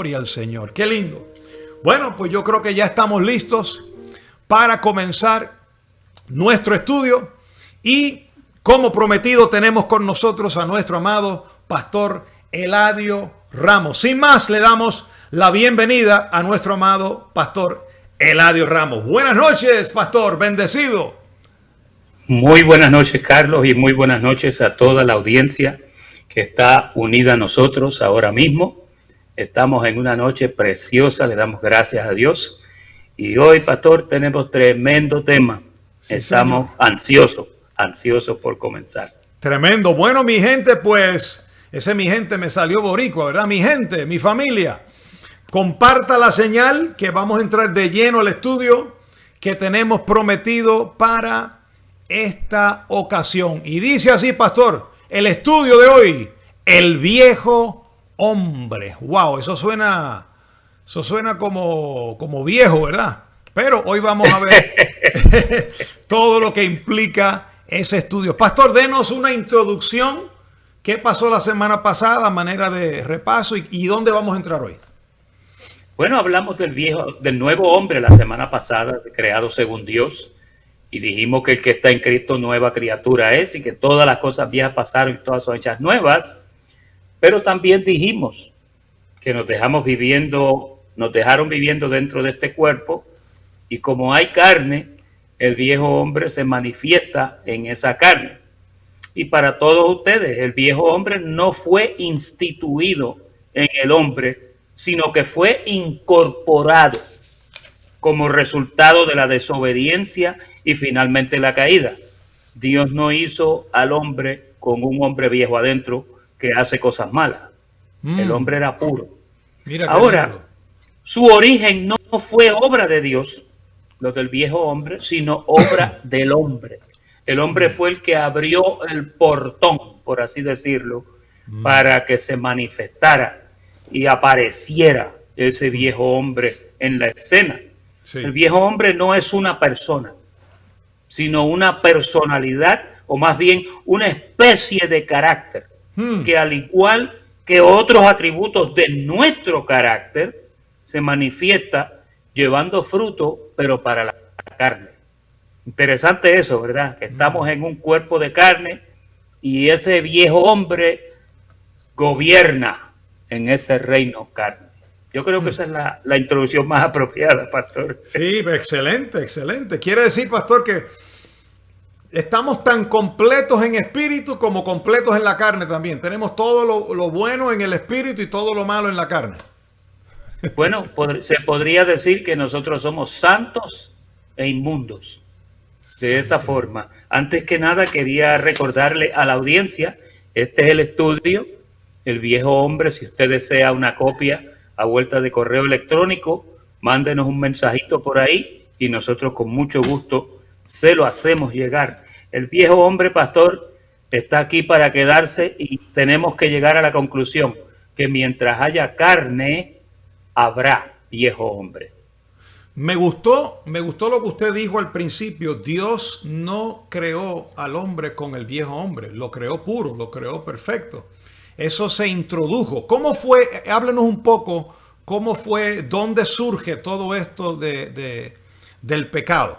Gloria al Señor. Qué lindo. Bueno, pues yo creo que ya estamos listos para comenzar nuestro estudio y como prometido tenemos con nosotros a nuestro amado pastor Eladio Ramos. Sin más, le damos la bienvenida a nuestro amado pastor Eladio Ramos. Buenas noches, pastor, bendecido. Muy buenas noches, Carlos, y muy buenas noches a toda la audiencia que está unida a nosotros ahora mismo. Estamos en una noche preciosa, le damos gracias a Dios. Y hoy, pastor, tenemos tremendo tema. Sí, estamos ansiosos por comenzar. Tremendo. Bueno, mi gente, pues, ese mi gente me salió boricua, ¿verdad? Mi gente, mi familia. Comparta la señal que vamos a entrar de lleno al estudio que tenemos prometido para esta ocasión. Y dice así, pastor, el estudio de hoy, el viejo hombre. Wow, eso suena como viejo, ¿verdad? Pero hoy vamos a ver todo lo que implica ese estudio. Pastor, denos una introducción. ¿Qué pasó la semana pasada a manera de repaso y dónde vamos a entrar hoy? Bueno, hablamos del nuevo hombre la semana pasada, creado según Dios. Y dijimos que el que está en Cristo nueva criatura es y que todas las cosas viejas pasaron y todas son hechas nuevas. Pero también dijimos que nos dejaron viviendo dentro de este cuerpo y como hay carne, el viejo hombre se manifiesta en esa carne. Y para todos ustedes, el viejo hombre no fue instituido en el hombre, sino que fue incorporado como resultado de la desobediencia y finalmente la caída. Dios no hizo al hombre con un hombre viejo adentro que hace cosas malas. El hombre era puro. Ahora, su origen no fue obra de Dios, lo del viejo hombre, sino obra del hombre. El hombre fue el que abrió el portón, por así decirlo, para que se manifestara y apareciera ese viejo hombre en la escena. Sí. El viejo hombre no es una persona, sino una personalidad, o más bien una especie de carácter, que al igual que otros atributos de nuestro carácter, se manifiesta llevando fruto, pero para la carne. Interesante eso, ¿verdad? Que estamos en un cuerpo de carne y ese viejo hombre gobierna en ese reino carne. Yo creo que esa es la introducción más apropiada, pastor. Sí, excelente, excelente. Quiere decir, pastor, que estamos tan completos en espíritu como completos en la carne también. Tenemos todo lo bueno en el espíritu y todo lo malo en la carne. Bueno, se podría decir que nosotros somos santos e inmundos. De esa forma. Antes que nada, quería recordarle a la audiencia, este es el estudio, el viejo hombre. Si usted desea una copia a vuelta de correo electrónico, mándenos un mensajito por ahí y nosotros con mucho gusto se lo hacemos llegar. El viejo hombre, pastor, está aquí para quedarse y tenemos que llegar a la conclusión que mientras haya carne, habrá viejo hombre. Me gustó lo que usted dijo al principio. Dios no creó al hombre con el viejo hombre, lo creó puro, lo creó perfecto. Eso se introdujo. ¿Cómo fue? Háblenos un poco, ¿cómo fue? ¿Dónde surge todo esto del pecado?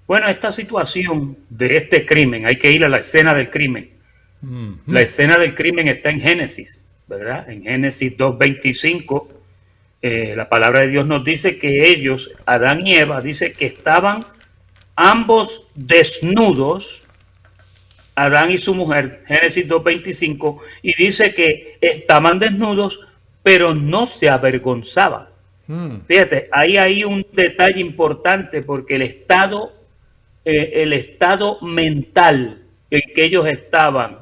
Bueno, esta situación de este crimen, hay que ir a la escena del crimen. La escena del crimen está en Génesis, ¿verdad? En Génesis 2:25. La palabra de Dios nos dice que ellos, Adán y Eva, dice que estaban ambos desnudos, Adán y su mujer, Génesis 2:25, y dice que estaban desnudos, pero no se avergonzaban. Fíjate, ahí hay un detalle importante porque el estado mental en que ellos estaban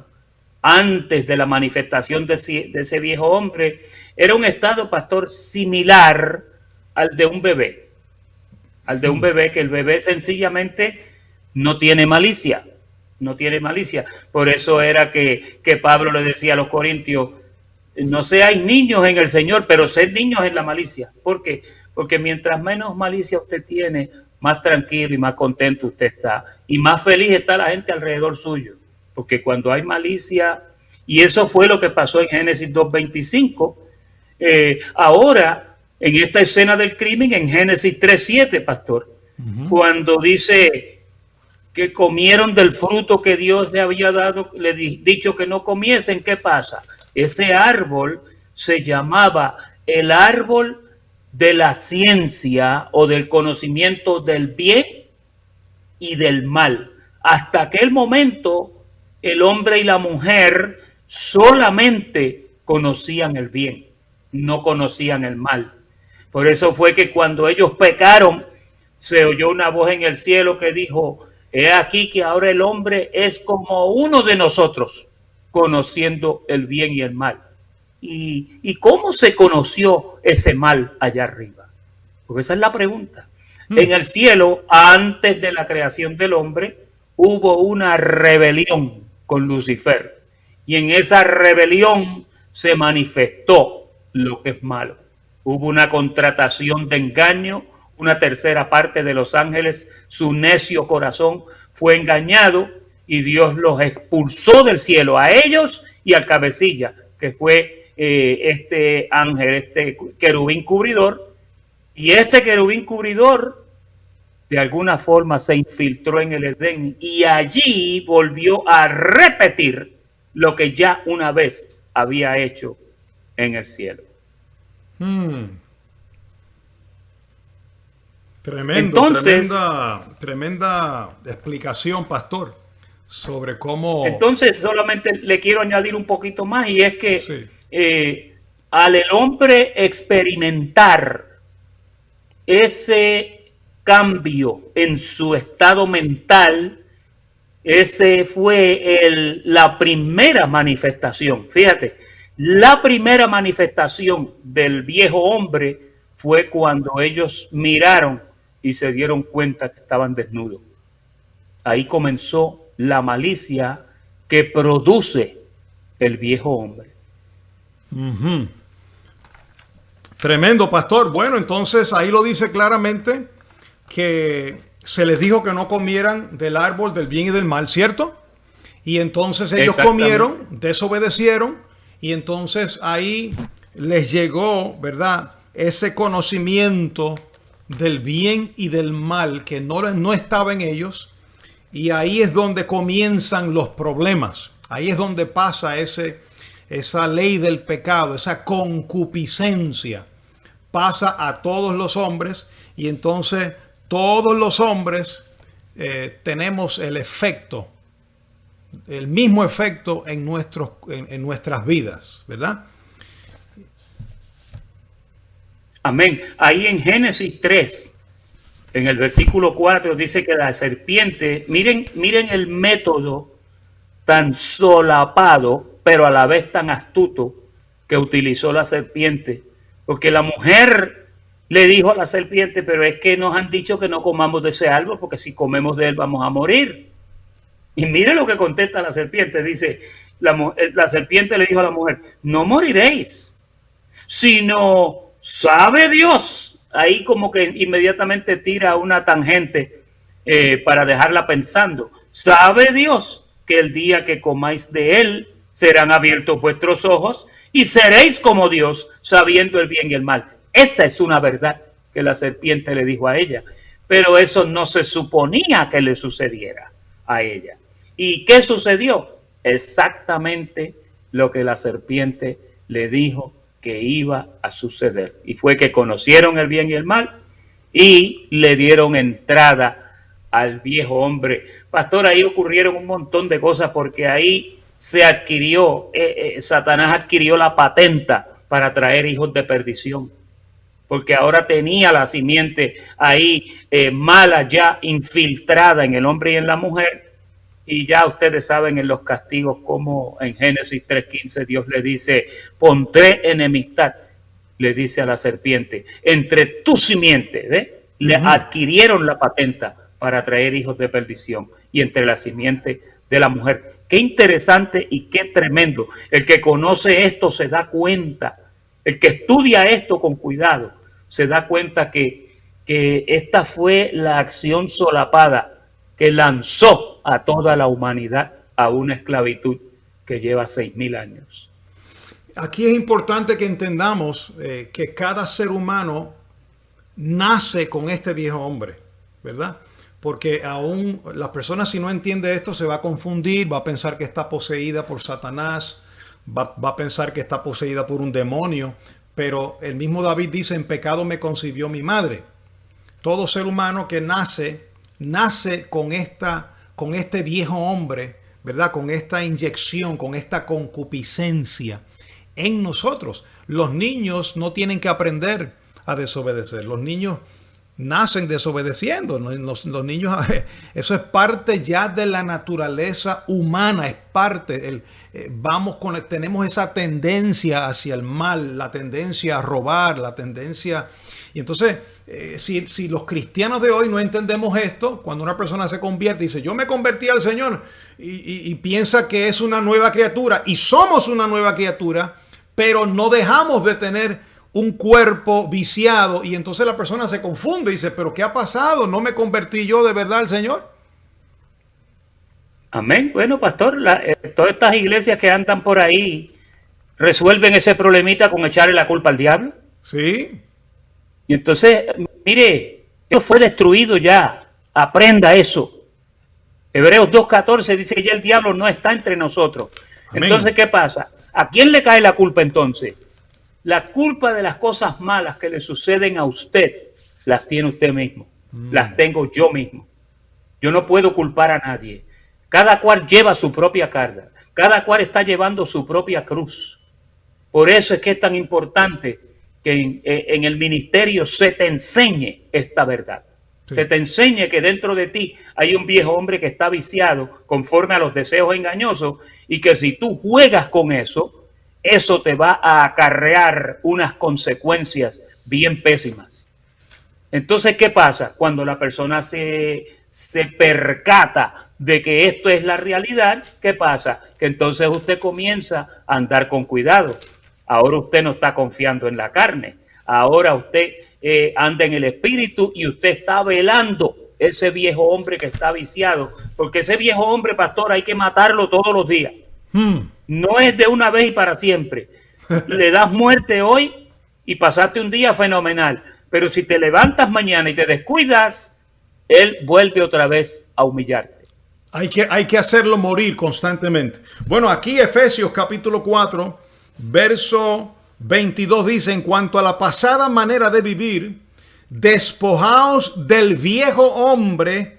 antes de la manifestación de ese viejo hombre era un estado, pastor, similar al de un bebé. Al de un bebé, que el bebé sencillamente no tiene malicia. No tiene malicia. Por eso era que Pablo le decía a los corintios, no seáis niños en el Señor, pero sed niños en la malicia. ¿Por qué? Porque mientras menos malicia usted tiene, más tranquilo y más contento usted está. Y más feliz está la gente alrededor suyo. Porque cuando hay malicia, y eso fue lo que pasó en Génesis 2:25, Ahora, en esta escena del crimen, en Génesis 3:7, pastor, cuando dice que comieron del fruto que Dios le había dado, le dicho que no comiesen, ¿qué pasa? Ese árbol se llamaba el árbol de la ciencia o del conocimiento del bien y del mal. Hasta aquel momento, el hombre y la mujer solamente conocían el bien, no conocían el mal. Por eso fue que cuando ellos pecaron, se oyó una voz en el cielo que dijo: he aquí que ahora el hombre es como uno de nosotros, conociendo el bien y el mal. ¿Y cómo se conoció ese mal allá arriba? Porque esa es la pregunta. En el cielo, antes de la creación del hombre, hubo una rebelión con Lucifer. Y en esa rebelión se manifestó lo que es malo. Hubo una contratación de engaño. Una tercera parte de los ángeles, su necio corazón fue engañado y Dios los expulsó del cielo, a ellos y al cabecilla, que fue este ángel, este querubín cubridor. Y este querubín cubridor de alguna forma se infiltró en el Edén y allí volvió a repetir lo que ya una vez había hecho en el cielo. Entonces, tremenda explicación, pastor, sobre cómo... Entonces, solamente le quiero añadir un poquito más, y es que al el hombre experimentar ese cambio en su estado mental, ese fue la primera manifestación. Fíjate, la primera manifestación del viejo hombre fue cuando ellos miraron y se dieron cuenta que estaban desnudos. Ahí comenzó la malicia que produce el viejo hombre. Tremendo, pastor. Bueno, entonces ahí lo dice claramente que se les dijo que no comieran del árbol del bien y del mal, ¿cierto? Y entonces ellos comieron, desobedecieron, y entonces ahí les llegó, ¿verdad?, ese conocimiento del bien y del mal que no estaba en ellos, y ahí es donde comienzan los problemas. Ahí es donde pasa esa ley del pecado, esa concupiscencia. Pasa a todos los hombres, y entonces todos los hombres tenemos el mismo efecto en nuestras vidas, ¿verdad? Amén. Ahí en Génesis 3, en el versículo 4, dice que la serpiente, miren el método tan solapado, pero a la vez tan astuto que utilizó la serpiente. Porque la mujer le dijo a la serpiente: pero es que nos han dicho que no comamos de ese árbol, porque si comemos de él vamos a morir. Y mire lo que contesta la serpiente. Dice, la serpiente le dijo a la mujer: no moriréis, sino sabe Dios. Ahí como que inmediatamente tira una tangente para dejarla pensando. Sabe Dios que el día que comáis de él serán abiertos vuestros ojos y seréis como Dios, sabiendo el bien y el mal. Esa es una verdad que la serpiente le dijo a ella, pero eso no se suponía que le sucediera a ella. ¿Y qué sucedió? Exactamente lo que la serpiente le dijo que iba a suceder, y fue que conocieron el bien y el mal y le dieron entrada al viejo hombre. Pastor, ahí ocurrieron un montón de cosas, porque ahí se adquirió, Satanás adquirió la patenta para traer hijos de perdición, porque ahora tenía la simiente ahí mala ya infiltrada en el hombre y en la mujer. Y ya ustedes saben en los castigos como en Génesis 3:15 Dios le dice: pondré enemistad, le dice a la serpiente, entre tu simiente. ¿Ve? Le adquirieron la patenta para traer hijos de perdición, y entre la simiente de la mujer. Qué interesante y qué tremendo. El que conoce esto se da cuenta, el que estudia esto con cuidado, se da cuenta que esta fue la acción solapada que lanzó a toda la humanidad a una esclavitud que lleva 6,000 años. Aquí es importante que entendamos que cada ser humano nace con este viejo hombre, ¿verdad? Porque aún las personas, si no entiende esto, se va a confundir, va a pensar que está poseída por Satanás, va a pensar que está poseída por un demonio, pero el mismo David dice, en pecado me concibió mi madre. Todo ser humano que nace con este viejo hombre, ¿verdad? Con esta inyección, con esta concupiscencia en nosotros. Los niños no tienen que aprender a desobedecer. Los niños nacen desobedeciendo. Los niños, eso es parte ya de la naturaleza humana, es parte. Tenemos esa tendencia hacia el mal, la tendencia a robar, la tendencia. Y entonces, si los cristianos de hoy no entendemos esto, cuando una persona se convierte y dice, yo me convertí al Señor, y piensa que es una nueva criatura, y somos una nueva criatura, pero no dejamos de tener un cuerpo viciado, y entonces la persona se confunde y dice, pero ¿qué ha pasado? ¿No me convertí yo de verdad al Señor? Amén. Bueno, pastor, todas estas iglesias que andan por ahí resuelven ese problemita con echarle la culpa al diablo. Sí. Y entonces, mire, eso fue destruido ya. Aprenda eso. Hebreos 2:14 dice que ya el diablo no está entre nosotros. Amén. Entonces, ¿qué pasa? ¿A quién le cae la culpa entonces? La culpa de las cosas malas que le suceden a usted, las tiene usted mismo. Las tengo yo mismo. Yo no puedo culpar a nadie. Cada cual lleva su propia carga. Cada cual está llevando su propia cruz. Por eso es que es tan importante que en el ministerio se te enseñe esta verdad. Sí. Se te enseñe que dentro de ti hay un viejo hombre que está viciado conforme a los deseos engañosos, y que si tú juegas con eso te va a acarrear unas consecuencias bien pésimas. Entonces, ¿qué pasa? Cuando la persona se percata de que esto es la realidad, ¿qué pasa? Que entonces usted comienza a andar con cuidado. Ahora usted no está confiando en la carne. Ahora usted anda en el espíritu, y usted está velando ese viejo hombre que está viciado. Porque ese viejo hombre, pastor, hay que matarlo todos los días. No es de una vez y para siempre. Le das muerte hoy y pasaste un día fenomenal. Pero si te levantas mañana y te descuidas, él vuelve otra vez a humillarte. Hay que hacerlo morir constantemente. Bueno, aquí Efesios capítulo 4, verso 22 dice, en cuanto a la pasada manera de vivir, despojaos del viejo hombre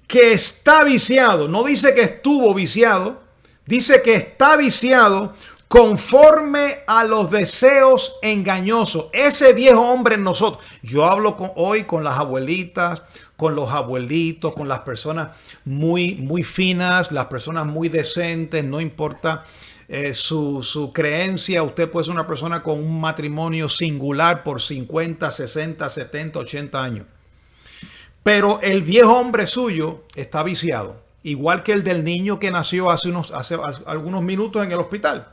que está viciado. No dice que estuvo viciado, dice que está viciado conforme a los deseos engañosos. Ese viejo hombre en nosotros. Yo hablo hoy con las abuelitas, con los abuelitos, con las personas muy, muy finas, las personas muy decentes, no importa su creencia. Usted puede ser una persona con un matrimonio singular por 50, 60, 70, 80 años. Pero el viejo hombre suyo está viciado. Igual que el del niño que nació hace algunos minutos en el hospital.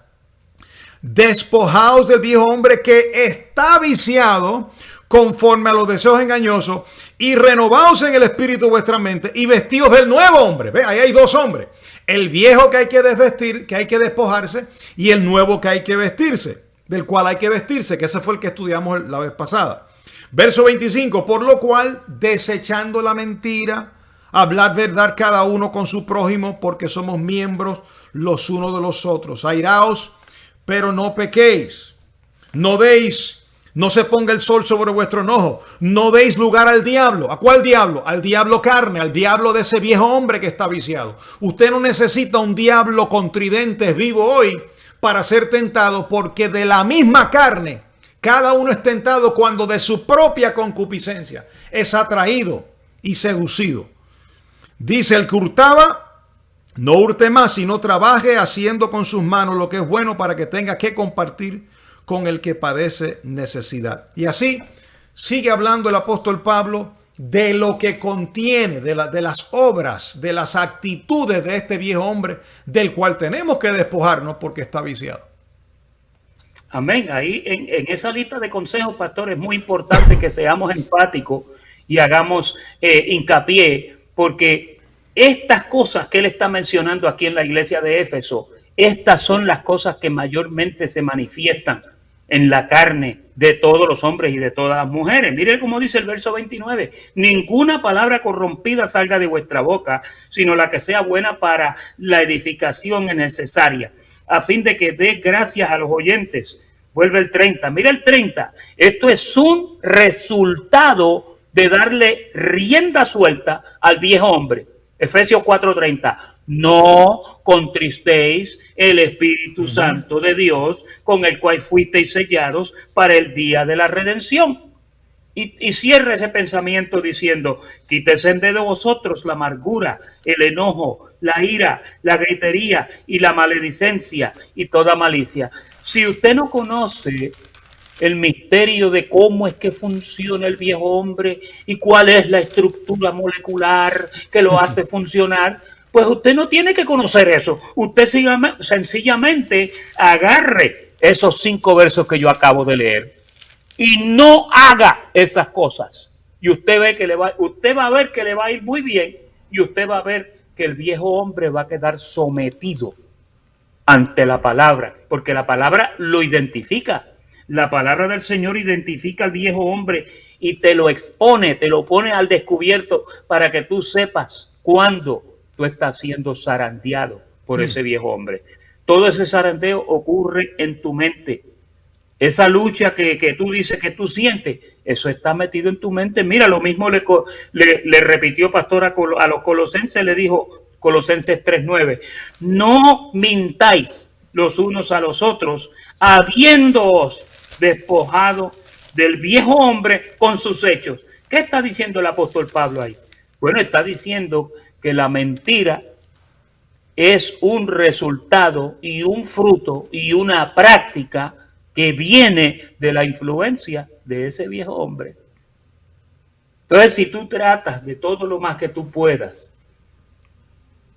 Despojaos del viejo hombre que está viciado conforme a los deseos engañosos, y renovaos en el espíritu de vuestra mente, y vestidos del nuevo hombre. ¿Ve? Ahí hay dos hombres. El viejo que hay que desvestir, que hay que despojarse, y el nuevo que hay que vestirse, del cual hay que vestirse, que ese fue el que estudiamos la vez pasada. Verso 25, por lo cual, desechando la mentira, hablad verdad cada uno con su prójimo, porque somos miembros los unos de los otros. Airaos, pero no pequéis. No se ponga el sol sobre vuestro enojo. No deis lugar al diablo. ¿A cuál diablo? Al diablo carne, al diablo de ese viejo hombre que está viciado. Usted no necesita un diablo con tridentes vivo hoy para ser tentado, porque de la misma carne, cada uno es tentado cuando de su propia concupiscencia es atraído y seducido. Dice, el que hurtaba, no hurte más, sino trabaje haciendo con sus manos lo que es bueno, para que tenga que compartir con el que padece necesidad. Y así sigue hablando el apóstol Pablo de lo que contiene, de las obras, de las actitudes de este viejo hombre, del cual tenemos que despojarnos porque está viciado. Amén. Ahí en esa lista de consejos, pastor, es muy importante que seamos empáticos y hagamos hincapié, porque estas cosas que él está mencionando aquí en la iglesia de Éfeso Estas son las cosas que mayormente se manifiestan en la carne de todos los hombres y de todas las mujeres. Miren cómo dice el verso 29. Ninguna palabra corrompida salga de vuestra boca, sino la que sea buena para la edificación necesaria, a fin de que dé gracias a los oyentes. Vuelve el 30. Mira el 30. Esto es un resultado de darle rienda suelta al viejo hombre. Efesios 4:30. No contristéis el Espíritu Santo de Dios, con el cual fuisteis sellados para el día de la redención. Y cierra ese pensamiento diciendo: quítese de vosotros la amargura, el enojo, la ira, la gritería y la maledicencia y toda malicia. Si usted no conoce el misterio de cómo es que funciona el viejo hombre y cuál es la estructura molecular que lo hace funcionar, pues usted no tiene que conocer eso. Usted sencillamente agarre esos 5 versos que yo acabo de leer y no haga esas cosas. Y usted va a ver que le va a ir muy bien, y usted va a ver que el viejo hombre va a quedar sometido ante la palabra, porque la palabra lo identifica. La palabra del Señor identifica al viejo hombre y te lo expone, te lo pone al descubierto para que tú sepas cuándo tú estás siendo zarandeado por ese viejo hombre. Todo ese zarandeo ocurre en tu mente. Esa lucha que tú dices que tú sientes, eso está metido en tu mente. Mira, lo mismo le repitió pastor a los colosenses, le dijo Colosenses 3:9. No mintáis los unos a los otros, habiéndoos despojado del viejo hombre con sus hechos. ¿Qué está diciendo el apóstol Pablo ahí? Bueno, está diciendo que la mentira es un resultado y un fruto y una práctica que viene de la influencia de ese viejo hombre. Entonces, si tú tratas de todo lo más que tú puedas,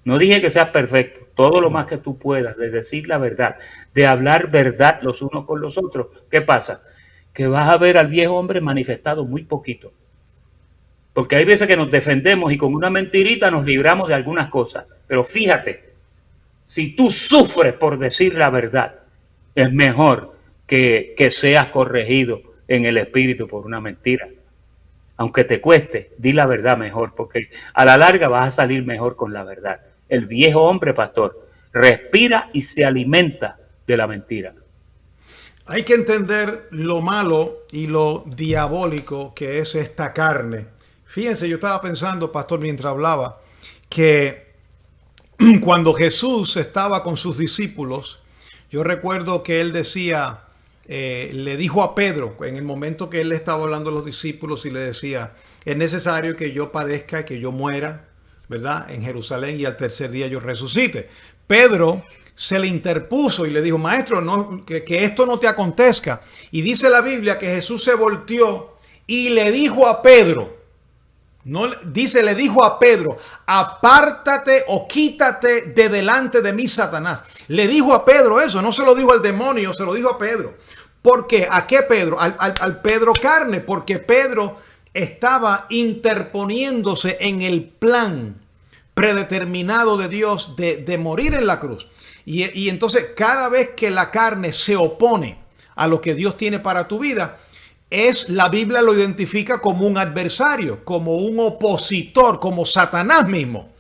no dije que seas perfecto, todo lo más que tú puedas, de decir la verdad, de hablar verdad los unos con los otros, ¿qué pasa? Que vas a ver al viejo hombre manifestado muy poquito. Porque hay veces que nos defendemos y con una mentirita nos libramos de algunas cosas. Pero fíjate, si tú sufres por decir la verdad, es mejor que seas corregido en el espíritu por una mentira. Aunque te cueste, di la verdad mejor, porque a la larga vas a salir mejor con la verdad. El viejo hombre, pastor, respira y se alimenta de la mentira. Hay que entender lo malo y lo diabólico que es esta carne. Fíjense, yo estaba pensando, pastor, mientras hablaba, que cuando Jesús estaba con sus discípulos, yo recuerdo que él decía, le dijo a Pedro, en el momento que él le estaba hablando a los discípulos y le decía, es necesario que yo padezca, que yo muera, ¿verdad? En Jerusalén, y al tercer día yo resucite. Pedro se le interpuso y le dijo, maestro, no, que esto no te acontezca. Y dice la Biblia que Jesús se volteó y le dijo a Pedro, no, dice, le dijo a Pedro, apártate o quítate de delante de mí, Satanás. Le dijo a Pedro eso, no se lo dijo al demonio, se lo dijo a Pedro. ¿Por qué? ¿A qué Pedro? Al Pedro carne, porque Pedro estaba interponiéndose en el plan predeterminado de Dios de morir en la cruz. Y entonces cada vez que la carne se opone a lo que Dios tiene para tu vida, la Biblia lo identifica como un adversario, como un opositor, como Satanás mismo.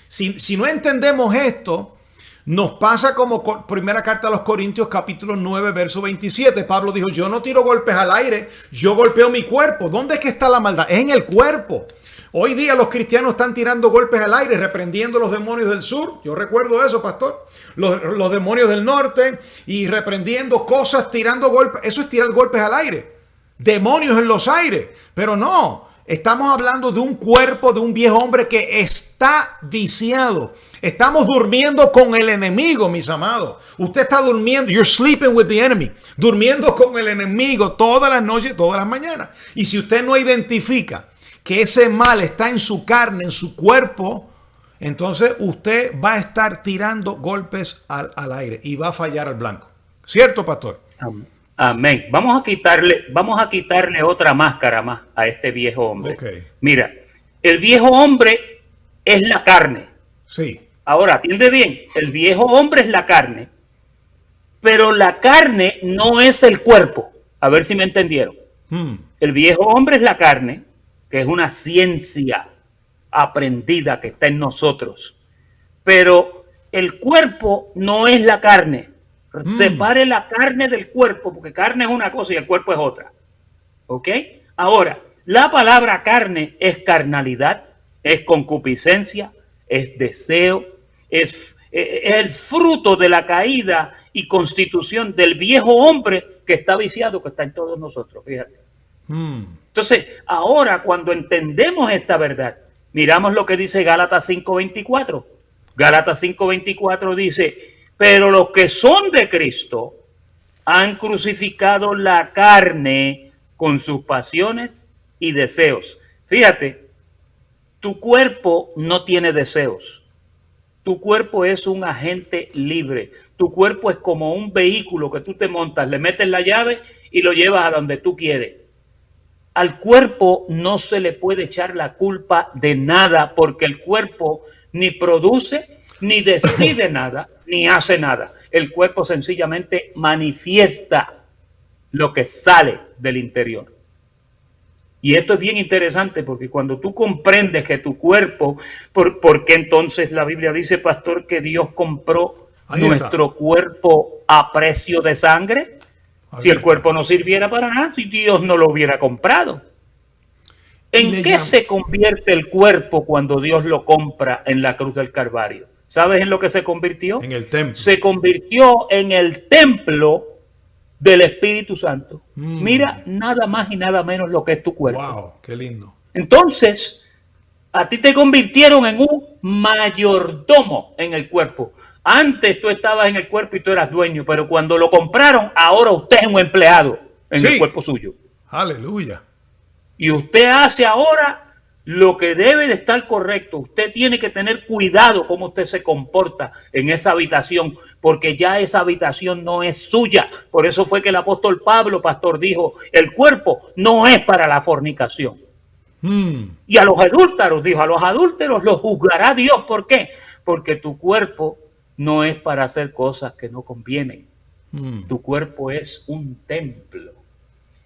Si no entendemos esto, nos pasa como primera carta a los Corintios, capítulo 9, verso 27. Pablo dijo, yo no tiro golpes al aire, yo golpeo mi cuerpo. ¿Dónde es que está la maldad? Es en el cuerpo. Hoy día los cristianos están tirando golpes al aire, reprendiendo los demonios del sur. Yo recuerdo eso, pastor. Los demonios del norte y reprendiendo cosas, tirando golpes. Eso es tirar golpes al aire. Demonios en los aires. Pero no, estamos hablando de un cuerpo, de un viejo hombre que está viciado. Estamos durmiendo con el enemigo, mis amados. Usted está durmiendo, you're sleeping with the enemy. Durmiendo con el enemigo todas las noches, todas las mañanas. Y si usted no identifica que ese mal está en su carne, en su cuerpo, entonces usted va a estar tirando golpes al aire y va a fallar al blanco. ¿Cierto, pastor? Amén. Vamos a quitarle otra máscara más a este viejo hombre. Okay. Mira, el viejo hombre es la carne. Sí. Ahora, atiende bien, el viejo hombre es la carne, Pero la carne no es el cuerpo. A ver si me entendieron. El viejo hombre es la carne, que es una ciencia aprendida que está en nosotros. Pero el cuerpo no es la carne. Separe la carne del cuerpo, porque carne es una cosa y el cuerpo es otra. ¿Ok? Ahora, la palabra carne es carnalidad, es concupiscencia, es deseo, es el fruto de la caída y constitución del viejo hombre que está viciado, que está en todos nosotros. Fíjate. Entonces, ahora cuando entendemos esta verdad, miramos lo que dice Gálatas 5:24. Gálatas 5:24 dice: pero los que son de Cristo han crucificado la carne con sus pasiones y deseos. Fíjate, tu cuerpo no tiene deseos. Tu cuerpo es un agente libre. Tu cuerpo es como un vehículo que tú te montas, le metes la llave y lo llevas a donde tú quieres. Al cuerpo no se le puede echar la culpa de nada, porque el cuerpo ni produce, ni decide nada, ni hace nada. El cuerpo sencillamente manifiesta lo que sale del interior. Y esto es bien interesante, porque cuando tú comprendes que tu cuerpo, ¿por qué entonces la Biblia dice, pastor, que Dios compró nuestro cuerpo a precio de sangre? Si el cuerpo no sirviera para nada, si Dios no lo hubiera comprado. ¿En qué se convierte el cuerpo cuando Dios lo compra en la cruz del Calvario? ¿Sabes en lo que se convirtió? En el templo. Se convirtió en el templo del Espíritu Santo. Mira nada más y nada menos lo que es tu cuerpo. Wow, qué lindo. Entonces, a ti te convirtieron en un mayordomo en el cuerpo. Antes tú estabas en el cuerpo y tú eras dueño, pero cuando lo compraron, ahora usted es un empleado en el cuerpo suyo. Aleluya. Y usted hace ahora lo que debe de estar correcto. Usted tiene que tener cuidado cómo usted se comporta en esa habitación, porque ya esa habitación no es suya. Por eso fue que el apóstol Pablo, pastor, dijo, el cuerpo no es para la fornicación. Y a los adúlteros, dijo, a los adúlteros los juzgará Dios. ¿Por qué? Porque tu cuerpo no es para hacer cosas que no convienen. Tu cuerpo es un templo,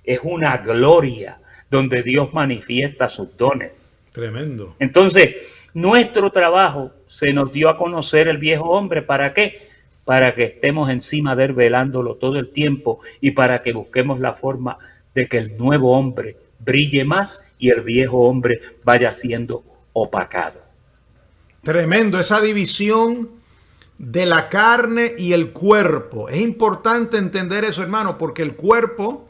es una gloria donde Dios manifiesta sus dones. Tremendo. Entonces, nuestro trabajo se nos dio a conocer el viejo hombre. ¿Para qué? Para que estemos encima de él velándolo todo el tiempo y para que busquemos la forma de que el nuevo hombre brille más y el viejo hombre vaya siendo opacado. Tremendo, esa división de la carne y el cuerpo. Es importante entender eso, hermano, porque el cuerpo,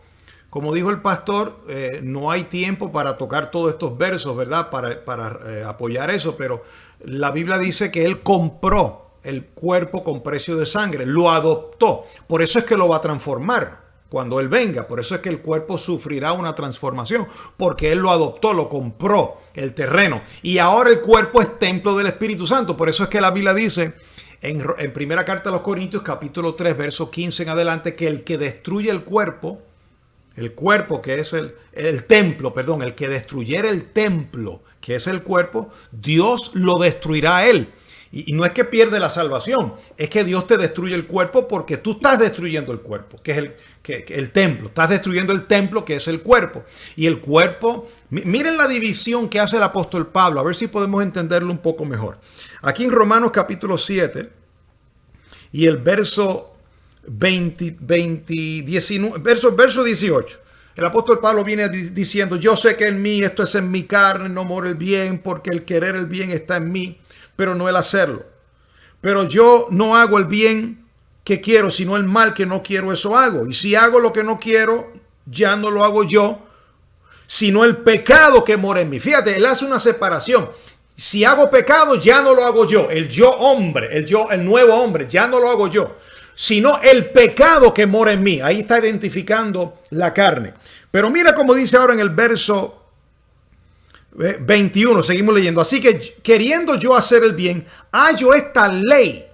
como dijo el pastor, no hay tiempo para tocar todos estos versos, ¿verdad? Para apoyar eso, pero la Biblia dice que Él compró el cuerpo con precio de sangre, lo adoptó. Por eso es que lo va a transformar cuando Él venga. Por eso es que el cuerpo sufrirá una transformación, porque Él lo adoptó, lo compró, el terreno. Y ahora el cuerpo es templo del Espíritu Santo. Por eso es que la Biblia dice en primera carta a los Corintios, capítulo 3, verso 15 en adelante, que el que destruye el cuerpo que es el templo, perdón, el que destruyera el templo, que es el cuerpo, Dios lo destruirá a él. Y no es que pierde la salvación, es que Dios te destruye el cuerpo porque tú estás destruyendo el cuerpo, que es el templo. Estás destruyendo el templo, que es el cuerpo. Y el cuerpo, miren la división que hace el apóstol Pablo, a ver si podemos entenderlo un poco mejor. Aquí en Romanos capítulo 7 y el verso 19, verso 18. El apóstol Pablo viene diciendo: yo sé que en mí, esto es en mi carne, no mora el bien, porque el querer el bien está en mí, pero no el hacerlo. Pero yo no hago el bien que quiero, sino el mal que no quiero, eso hago. Y si hago lo que no quiero, ya no lo hago yo, sino el pecado que mora en mí. Fíjate, él hace una separación. Si hago pecado, ya no lo hago yo. El yo hombre, el nuevo hombre, ya no lo hago yo, sino el pecado que mora en mí. Ahí está identificando la carne. Pero mira cómo dice ahora en el verso 21, seguimos leyendo. Así que queriendo yo hacer el bien, hallo esta ley,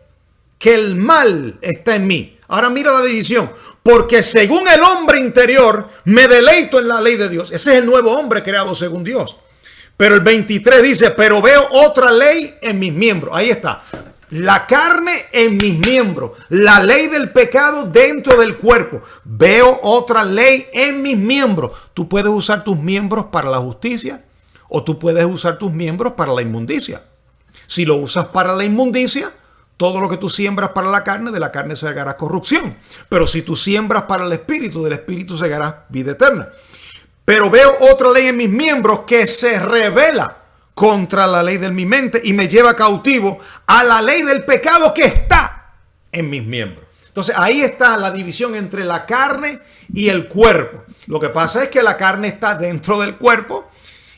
que el mal está en mí. Ahora mira la división. Porque según el hombre interior, me deleito en la ley de Dios. Ese es el nuevo hombre creado según Dios. Pero el 23 dice: pero veo otra ley en mis miembros. Ahí está. La carne en mis miembros, la ley del pecado dentro del cuerpo. Veo otra ley en mis miembros. Tú puedes usar tus miembros para la justicia o tú puedes usar tus miembros para la inmundicia. Si lo usas para la inmundicia, todo lo que tú siembras para la carne, de la carne segará corrupción. Pero si tú siembras para el espíritu, del espíritu segará vida eterna. Pero veo otra ley en mis miembros que se revela contra la ley de mi mente y me lleva cautivo a la ley del pecado que está en mis miembros. Entonces ahí está la división entre la carne y el cuerpo. Lo que pasa es que la carne está dentro del cuerpo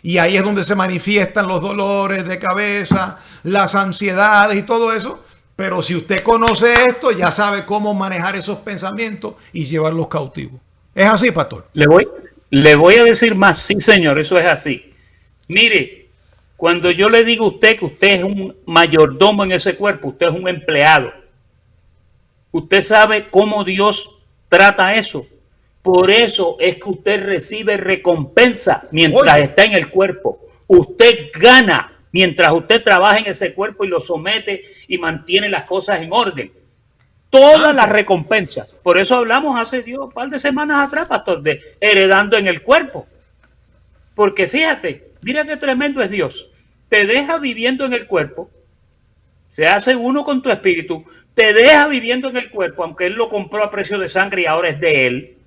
y ahí es donde se manifiestan los dolores de cabeza, las ansiedades y todo eso. Pero si usted conoce esto, ya sabe cómo manejar esos pensamientos y llevarlos cautivos. ¿Es así, pastor? Le voy a decir más. Sí, señor, eso es así. Mire, cuando yo le digo a usted que usted es un mayordomo en ese cuerpo, usted es un empleado. Usted sabe cómo Dios trata eso. Por eso es que usted recibe recompensa mientras está en el cuerpo. Usted gana mientras usted trabaja en ese cuerpo y lo somete y mantiene las cosas en orden. Todas las recompensas. Por eso hablamos hace un par de semanas atrás, pastor, de heredando en el cuerpo. Porque fíjate, mira qué tremendo es Dios. Te deja viviendo en el cuerpo, se hace uno con tu espíritu, te deja viviendo en el cuerpo, aunque Él lo compró a precio de sangre y ahora es de Él,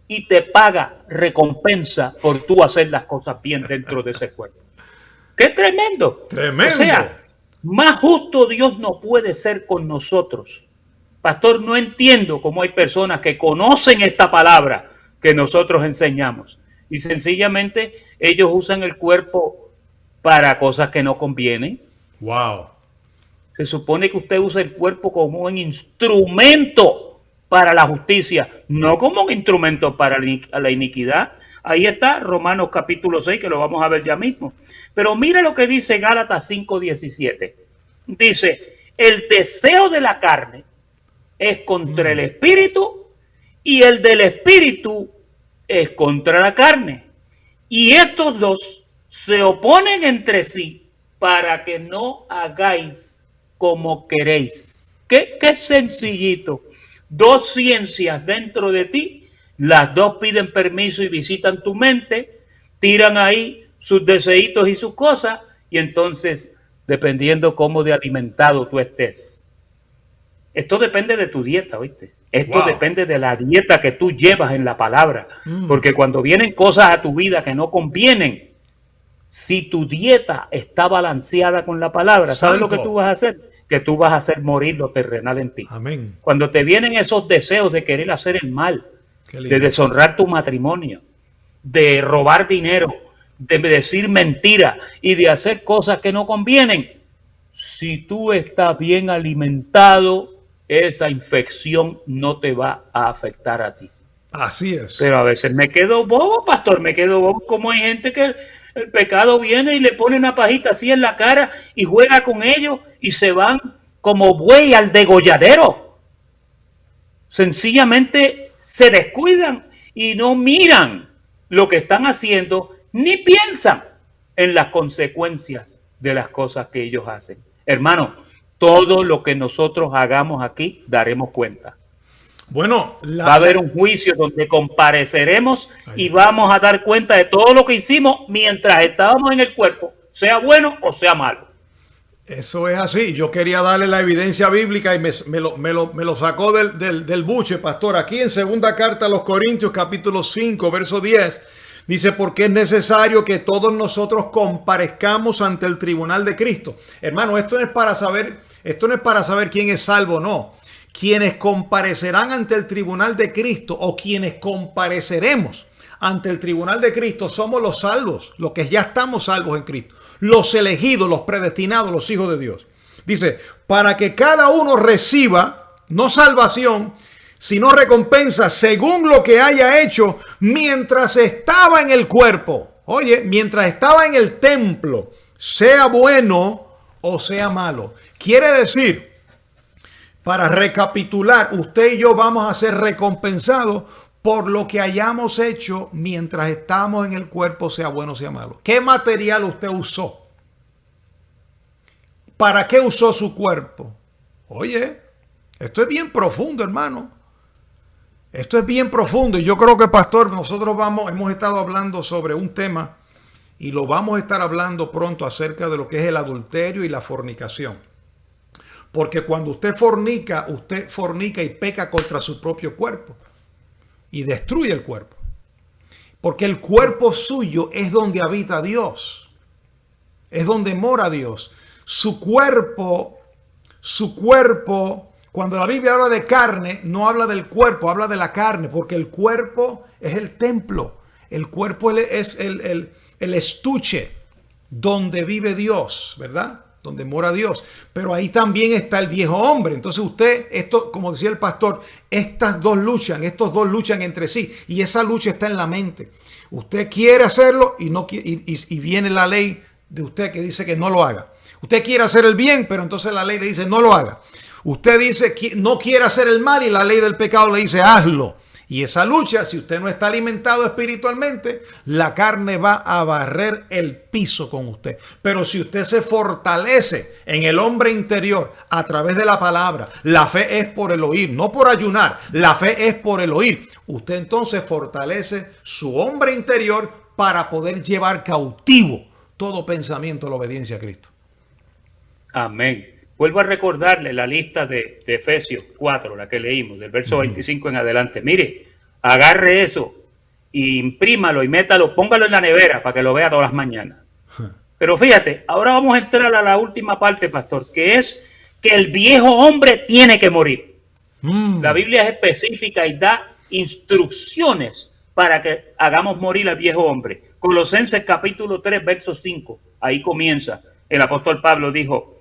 y te paga recompensa por tú hacer las cosas bien dentro de ese cuerpo. ¡Qué tremendo! Tremendo. O sea, más justo Dios no puede ser con nosotros. Pastor, no entiendo cómo hay personas que conocen esta palabra que nosotros enseñamos y sencillamente ellos usan el cuerpo para cosas que no convienen. Wow. Se supone que usted usa el cuerpo como un instrumento para la justicia, no como un instrumento para la iniquidad. Ahí está Romanos capítulo 6, que lo vamos a ver ya mismo. Pero mire lo que dice Gálatas 5:17. Dice, el deseo de la carne es contra el espíritu y el del espíritu es contra la carne. Y estos dos se oponen entre sí para que no hagáis como queréis. Qué sencillito. Dos ciencias dentro de ti, las dos piden permiso y visitan tu mente, tiran ahí sus deseitos y sus cosas, y entonces, dependiendo cómo de alimentado tú estés. Esto depende de tu dieta, ¿oíste? Esto depende de la dieta que tú llevas en la palabra. Porque cuando vienen cosas a tu vida que no convienen, si tu dieta está balanceada con la palabra, ¿sabes lo que tú vas a hacer? Que tú vas a hacer morir lo terrenal en ti. Amén. Cuando te vienen esos deseos de querer hacer el mal, de deshonrar tu matrimonio, de robar dinero, de decir mentiras y de hacer cosas que no convienen, si tú estás bien alimentado, esa infección no te va a afectar a ti. Así es. Pero a veces me quedo bobo, pastor, me quedo bobo, como hay gente que el pecado viene y le pone una pajita así en la cara y juega con ellos y se van como buey al degolladero. Sencillamente se descuidan y no miran lo que están haciendo ni piensan en las consecuencias de las cosas que ellos hacen. Hermano, todo lo que nosotros hagamos aquí daremos cuenta. Bueno, va a haber un juicio donde compareceremos y vamos a dar cuenta de todo lo que hicimos mientras estábamos en el cuerpo, sea bueno o sea malo. Eso es así. Yo quería darle la evidencia bíblica y me lo sacó del buche, pastor. Aquí en segunda carta a los Corintios, capítulo 5, verso 10, dice, porque es necesario que todos nosotros comparezcamos ante el tribunal de Cristo. Hermano, esto no es para saber quién es salvo o no. Quienes comparecerán ante el tribunal de Cristo o quienes compareceremos ante el tribunal de Cristo somos los salvos, los que ya estamos salvos en Cristo, los elegidos, los predestinados, los hijos de Dios. Dice, para que cada uno reciba, no salvación, sino recompensa según lo que haya hecho mientras estaba en el cuerpo. Oye, mientras estaba en el templo, sea bueno o sea malo. Quiere decir, para recapitular, usted y yo vamos a ser recompensados por lo que hayamos hecho mientras estamos en el cuerpo, sea bueno o sea malo. ¿Qué material usted usó ¿Para qué usó su cuerpo? Oye, esto es bien profundo, hermano. Esto es bien profundo. Y yo creo que, pastor, nosotros hemos estado hablando sobre un tema y lo vamos a estar hablando pronto acerca de lo que es el adulterio y la fornicación. Porque cuando usted fornica y peca contra su propio cuerpo y destruye el cuerpo. Porque el cuerpo suyo es donde habita Dios. Es donde mora Dios. Su cuerpo, cuando la Biblia habla de carne, no habla del cuerpo, habla de la carne, porque el cuerpo es el templo. El cuerpo es el estuche donde vive Dios, ¿verdad? Donde mora Dios. Pero ahí también está el viejo hombre. Entonces esto, como decía el pastor, estos dos luchan entre sí. Y esa lucha está en la mente. Usted quiere hacerlo y viene la ley de usted que dice que no lo haga. Usted quiere hacer el bien, pero entonces la ley le dice no lo haga. Usted dice que no quiere hacer el mal y la ley del pecado le dice hazlo. Y esa lucha, si usted no está alimentado espiritualmente, la carne va a barrer el piso con usted. Pero si usted se fortalece en el hombre interior a través de la palabra, la fe es por el oír, no por ayunar, la fe es por el oír. Usted entonces fortalece su hombre interior para poder llevar cautivo todo pensamiento a la obediencia a Cristo. Amén. Vuelvo a recordarle la lista de Efesios 4, la que leímos, del verso 25 en adelante. Mire, agarre eso, y imprímalo y métalo, póngalo en la nevera para que lo vea todas las mañanas. Pero fíjate, ahora vamos a entrar a la última parte, pastor, que es que el viejo hombre tiene que morir. La Biblia es específica y da instrucciones para que hagamos morir al viejo hombre. Colosenses capítulo 3, verso 5, ahí comienza. El apóstol Pablo dijo: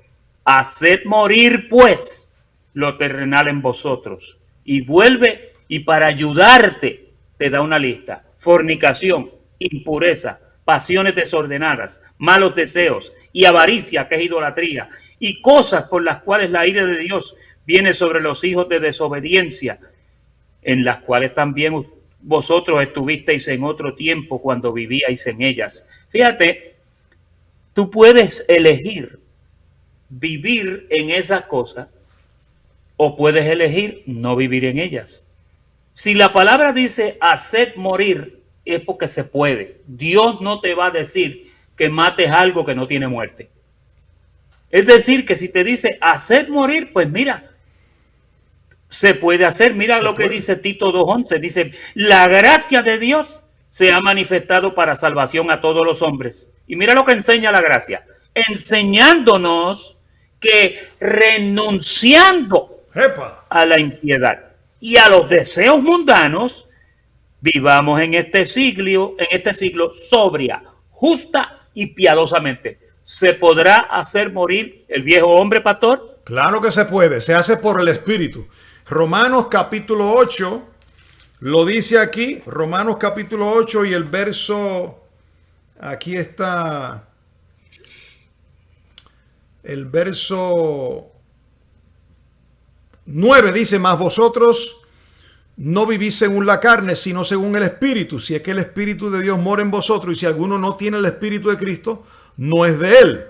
haced morir pues lo terrenal en vosotros. Y vuelve y para ayudarte te da una lista: fornicación, impureza, pasiones desordenadas, malos deseos y avaricia, que es idolatría, y cosas por las cuales la ira de Dios viene sobre los hijos de desobediencia, en las cuales también vosotros estuvisteis en otro tiempo cuando vivíais en ellas. Fíjate, tú puedes elegir vivir en esas cosas o puedes elegir no vivir en ellas. Si la palabra dice haced morir, es porque se puede. Dios no te va a decir que mates algo que no tiene muerte. Es decir, que si te dice haced morir, pues mira, se puede hacer. Mira lo que dice Tito 2:11. Dice: la gracia de Dios se ha manifestado para salvación a todos los hombres. Y mira lo que enseña la gracia: enseñándonos que renunciando a la impiedad y a los deseos mundanos, vivamos en este siglo sobria, justa y piadosamente. ¿Se podrá hacer morir el viejo hombre, pastor? Claro que se puede, se hace por el Espíritu. Romanos capítulo 8 lo dice aquí, Romanos capítulo 8 y el verso, aquí está el verso 9, dice: mas vosotros no vivís según la carne, sino según el Espíritu. Si es que el Espíritu de Dios mora en vosotros, y si alguno no tiene el Espíritu de Cristo, no es de él.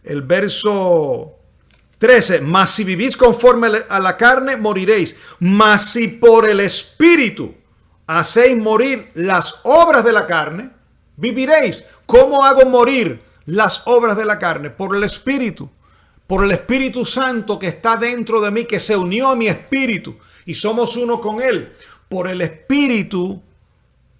El verso 13: mas si vivís conforme a la carne, moriréis. Mas si por el Espíritu hacéis morir las obras de la carne, viviréis. ¿Cómo hago morir las obras de la carne? Por el Espíritu Santo que está dentro de mí, que se unió a mi espíritu y somos uno con él. Por el Espíritu,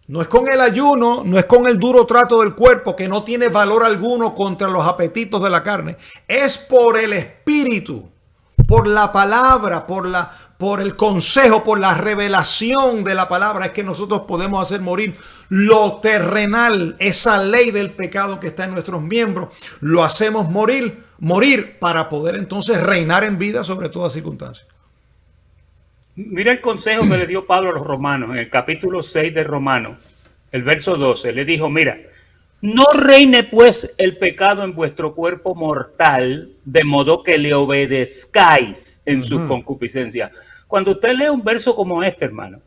no es con el ayuno, no es con el duro trato del cuerpo que no tiene valor alguno contra los apetitos de la carne. Es por el Espíritu, por la palabra, por el consejo, por la revelación de la palabra, es que nosotros podemos hacer morir lo terrenal, esa ley del pecado que está en nuestros miembros. Lo hacemos morir para poder entonces reinar en vida sobre toda circunstancia. Mira el consejo que le dio Pablo a los romanos en el capítulo 6 de Romanos, el verso 12. Le dijo: mira, no reine pues el pecado en vuestro cuerpo mortal, de modo que le obedezcáis en su concupiscencia. Cuando usted lee un verso como este, hermano,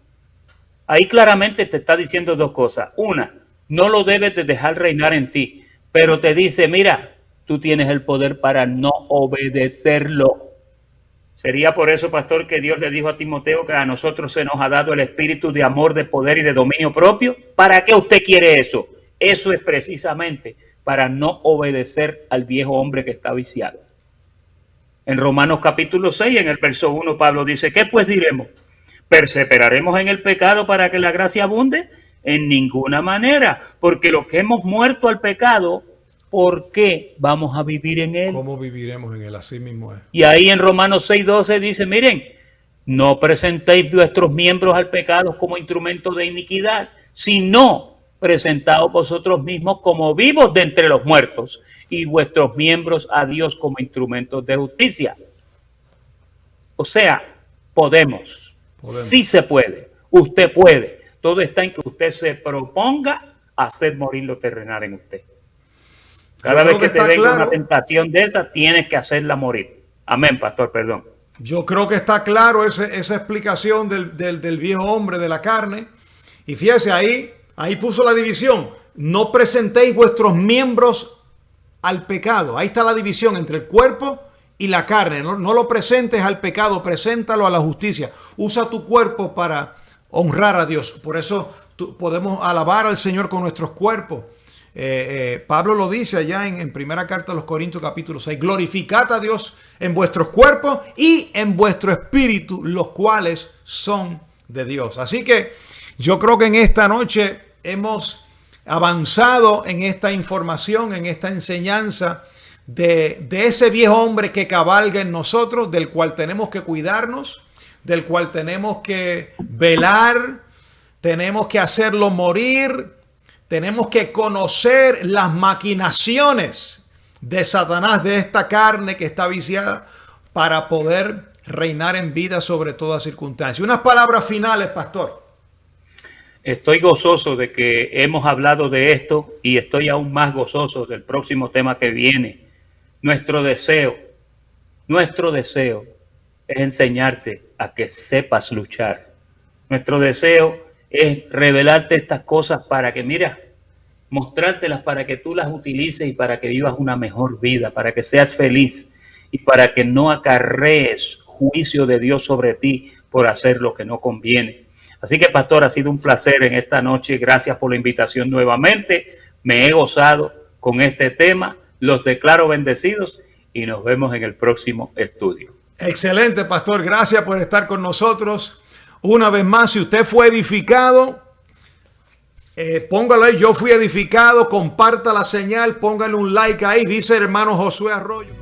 ahí claramente te está diciendo dos cosas. Una, no lo debes de dejar reinar en ti, pero te dice: mira, tú tienes el poder para no obedecerlo. Sería por eso, pastor, que Dios le dijo a Timoteo que a nosotros se nos ha dado el espíritu de amor, de poder y de dominio propio. ¿Para qué usted quiere eso? Eso es precisamente para no obedecer al viejo hombre que está viciado. En Romanos capítulo 6, en el verso 1, Pablo dice, ¿qué pues diremos? ¿Perseveraremos en el pecado para que la gracia abunde? En ninguna manera, porque los que hemos muerto al pecado, ¿por qué vamos a vivir en él? ¿Cómo viviremos en él? Así mismo es. Y ahí en Romanos 6:12 dice, miren, no presentéis vuestros miembros al pecado como instrumento de iniquidad, sino presentaos vosotros mismos como vivos de entre los muertos y vuestros miembros a Dios como instrumentos de justicia. O sea, podemos. Sí se puede. Usted puede. Todo está en que usted se proponga hacer morir lo terrenal en usted. Cada vez que te venga una tentación de esa, tienes que hacerla morir. Amén, pastor, perdón. Yo creo que está claro esa explicación del viejo hombre de la carne. Y fíjese, ahí puso la división. No presentéis vuestros miembros al pecado. Ahí está la división entre el cuerpo y la carne. No lo presentes al pecado, preséntalo a la justicia. Usa tu cuerpo para honrar a Dios. Por eso podemos alabar al Señor con nuestros cuerpos. Pablo lo dice allá en primera carta a los Corintios capítulo 6, glorificad a Dios en vuestros cuerpos y en vuestro espíritu, los cuales son de Dios. Así que yo creo que en esta noche hemos avanzado en esta información, en esta enseñanza de ese viejo hombre que cabalga en nosotros, del cual tenemos que cuidarnos, del cual tenemos que velar, tenemos que hacerlo morir. Tenemos que conocer las maquinaciones de Satanás, de esta carne que está viciada, para poder reinar en vida sobre toda circunstancia. Unas palabras finales, pastor. Estoy gozoso de que hemos hablado de esto y estoy aún más gozoso del próximo tema que viene. Nuestro deseo es enseñarte a que sepas luchar. Nuestro deseo es revelarte estas cosas para que, mira, mostrártelas para que tú las utilices y para que vivas una mejor vida, para que seas feliz y para que no acarrees juicio de Dios sobre ti por hacer lo que no conviene. Así que, pastor, ha sido un placer en esta noche. Gracias por la invitación nuevamente. Me he gozado con este tema. Los declaro bendecidos y nos vemos en el próximo estudio. Excelente, pastor. Gracias por estar con nosotros. Una vez más, si usted fue edificado, póngalo ahí, yo fui edificado, comparta la señal, póngale un like ahí, dice el hermano Josué Arroyo.